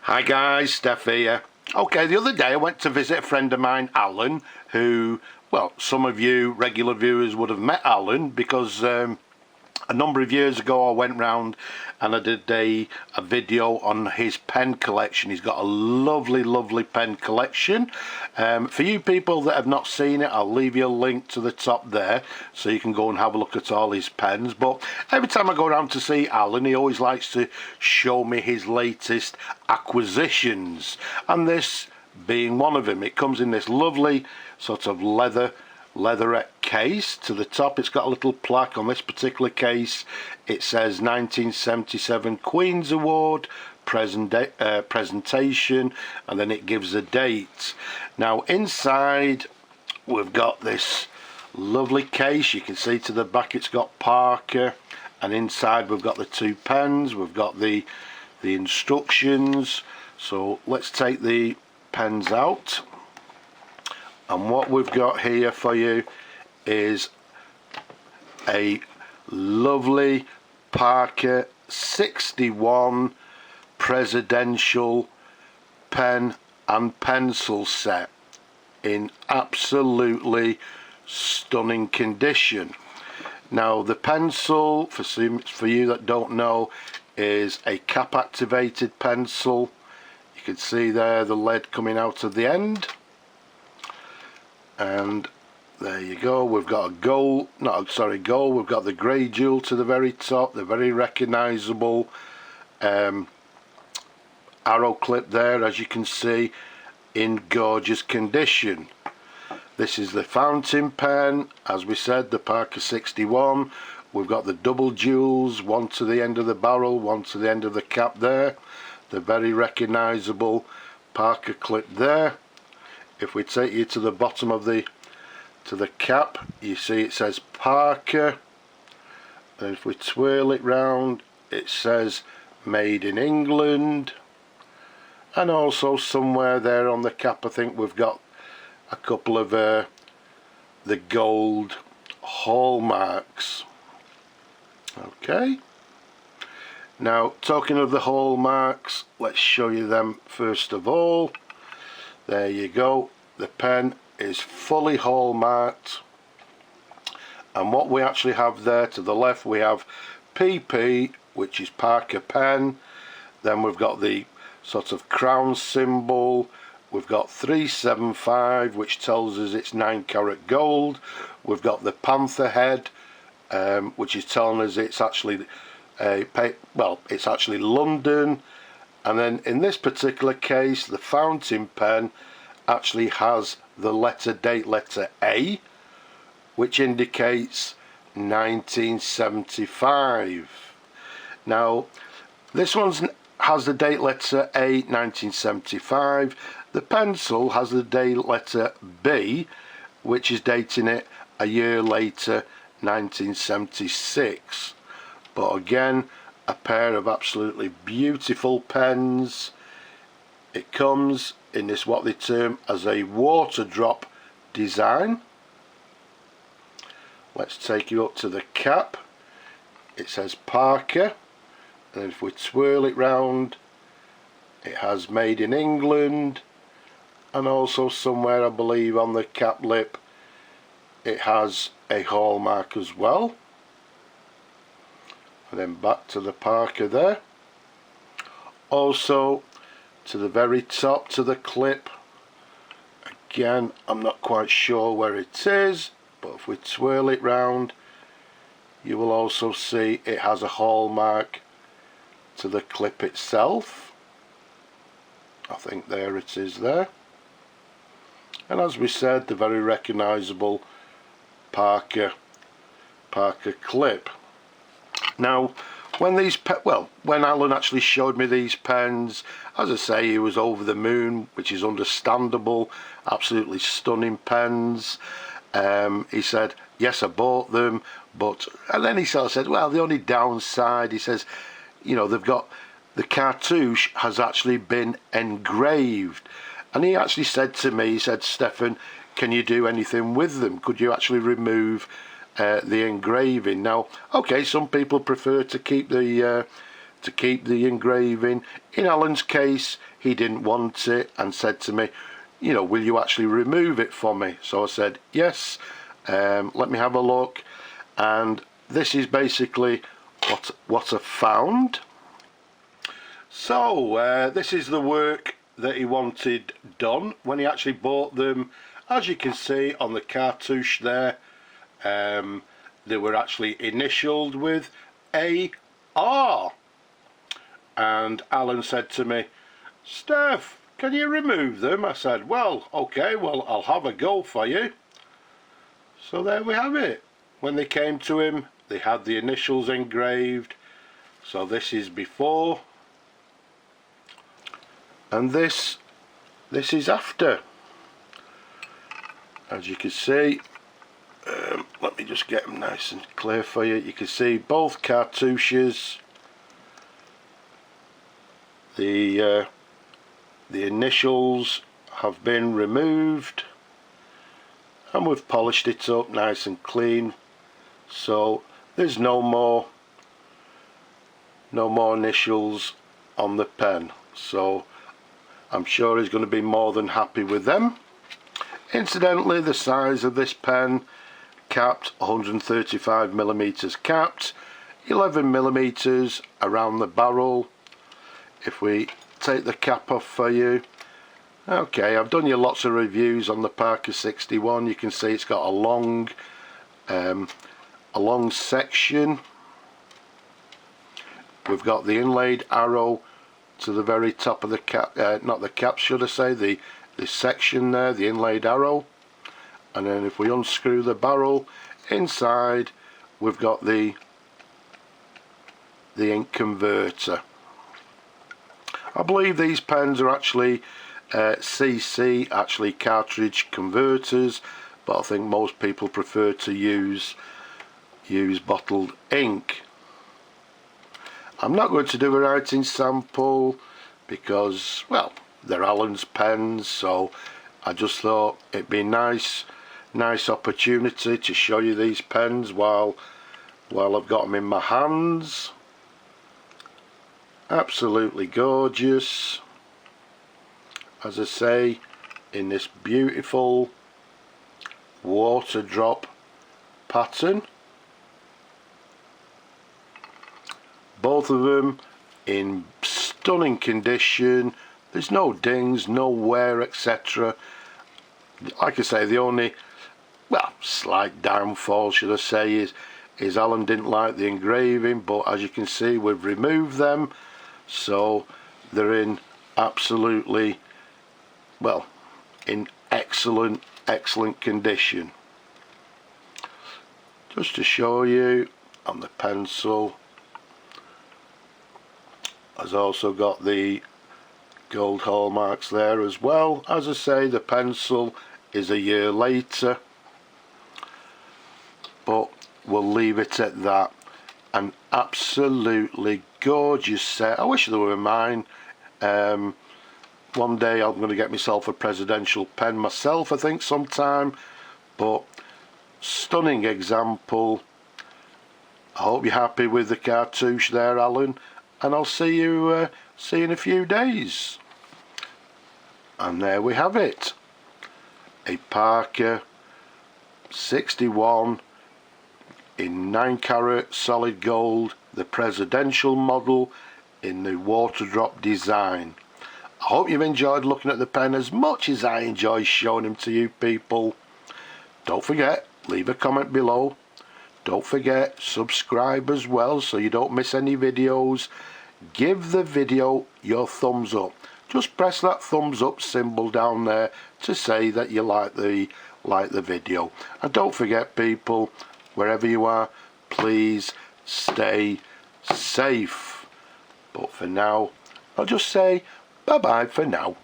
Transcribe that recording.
Hi guys, Steph here. Okay, the other day I went to visit a friend of mine, Alan, who, well, some of you regular viewers would have met Alan because a number of years ago I went round and I did a video on his pen collection. He's got a lovely pen collection. For you people that have not seen it, I'll leave you a link to the top there so you can go and have a look at all his pens. But every time I go around to see Alan, he always likes to show me his latest acquisitions, and this being one of them. It comes in this lovely sort of leatherette case. To the top it's got a little plaque. On this particular case it says 1977 Queen's Award presentation, and then it gives a date. Now inside we've got this lovely case. You can see to the back it's got Parker, and inside we've got the two pens, we've got the instructions. So let's take the pens out. And what we've got here for you is a lovely Parker 61 presidential pen and pencil set in absolutely stunning condition. Now the pencil, for you that don't know, is a cap activated pencil. You can see there the lead coming out of the end. And there you go, we've got a gold, we've got the grey jewel to the very top, the very recognisable arrow clip there, as you can see, in gorgeous condition. This is the fountain pen, as we said, the Parker 61. We've got the double jewels, one to the end of the barrel, one to the end of the cap there, the very recognisable Parker clip there. If we take you to the bottom of the cap, you see it says Parker, and if we twirl it round it says made in England, and also somewhere there on the cap I think we've got a couple of the gold hallmarks. Okay, now talking of the hallmarks, let's show you them first of all. There you go, the pen is fully hallmarked, and what we actually have there to the left, we have PP, which is Parker pen. Then we've got the sort of crown symbol, we've got 375, which tells us it's 9 karat gold. We've got the panther head, which is telling us it's actually it's actually London. And then in this particular case, the fountain pen actually has the date letter A, which indicates 1975. Now this one has the date letter A, 1975. The pencil has the date letter B, which is dating it a year later, 1976. But again, a pair of absolutely beautiful pens. It comes in this, what they term as a water drop design. Let's take you up to the cap. It says Parker, and if we twirl it round it has made in England, and also somewhere I believe on the cap lip it has a hallmark as well. And then back to the Parker there. Also to the very top, to the clip, again I'm not quite sure where it is, but if we twirl it round you will also see it has a hallmark to the clip itself. I think there it is there. And as we said, the very recognisable Parker clip. Now when when Alan actually showed me these pens, as I say, he was over the moon, which is understandable. Absolutely stunning pens. He said, yes, I bought them, and then he sort of said, well, the only downside, he says, you know, they've got, the cartouche has actually been engraved. And he actually said to me, he said, Stefan, can you do anything with them? Could you actually remove the engraving? Now, okay, some people prefer to keep the to keep the engraving. In Alan's case, he didn't want it and said to me, you know, will you actually remove it for me? So I said yes, let me have a look. And this is basically what I found. So this is the work that he wanted done when he actually bought them. As you can see on the cartouche there, they were actually initialed with AR. And Alan said to me, Steph, can you remove them? I said, well, okay, well, I'll have a go for you. So there we have it. When they came to him, they had the initials engraved. So this is before, and this is after. As you can see, let me just get them nice and clear for you. You can see both cartouches. The initials have been removed, and we've polished it up nice and clean, so there's no more initials on the pen. So I'm sure he's going to be more than happy with them. Incidentally, the size of this pen, capped 135mm capped, 11mm around the barrel. If we take the cap off for you, okay, I've done you lots of reviews on the Parker 61. You can see it's got a long section. We've got the inlaid arrow to the very top of the cap, not the cap, should I say, the section there, the inlaid arrow. And then if we unscrew the barrel, inside we've got the ink converter. I believe these pens are actually CC, actually cartridge converters, but I think most people prefer to use bottled ink. I'm not going to do a writing sample because, well, they're Alan's pens, so I just thought it'd be nice opportunity to show you these pens while I've got them in my hands. Absolutely gorgeous, as I say, in this beautiful water drop pattern. Both of them in stunning condition. There's no dings, no wear, etc. Like I say, the only, well, slight downfall, should I say, is Alan didn't like the engraving, but as you can see, we've removed them. So they're in absolutely, well, in excellent condition. Just to show you, on the pencil has also got the gold hallmarks there as well. As I say, the pencil is a year later, but we'll leave it at that. An absolutely gorgeous set. I wish they were mine. One day I'm going to get myself a presidential pen myself, I think, sometime. But stunning example. I hope you're happy with the cartouche there, Alan, and I'll see you in a few days. And there we have it, a Parker 61 in 9-carat solid gold, the presidential model in the water drop design. I hope you've enjoyed looking at the pen as much as I enjoy showing them to you people. Don't forget, leave a comment below. Don't forget, subscribe as well so you don't miss any videos. Give the video your thumbs up. Just press that thumbs up symbol down there to say that you like the video. And don't forget, people, wherever you are, please stay safe. But for now, I'll just say bye bye for now.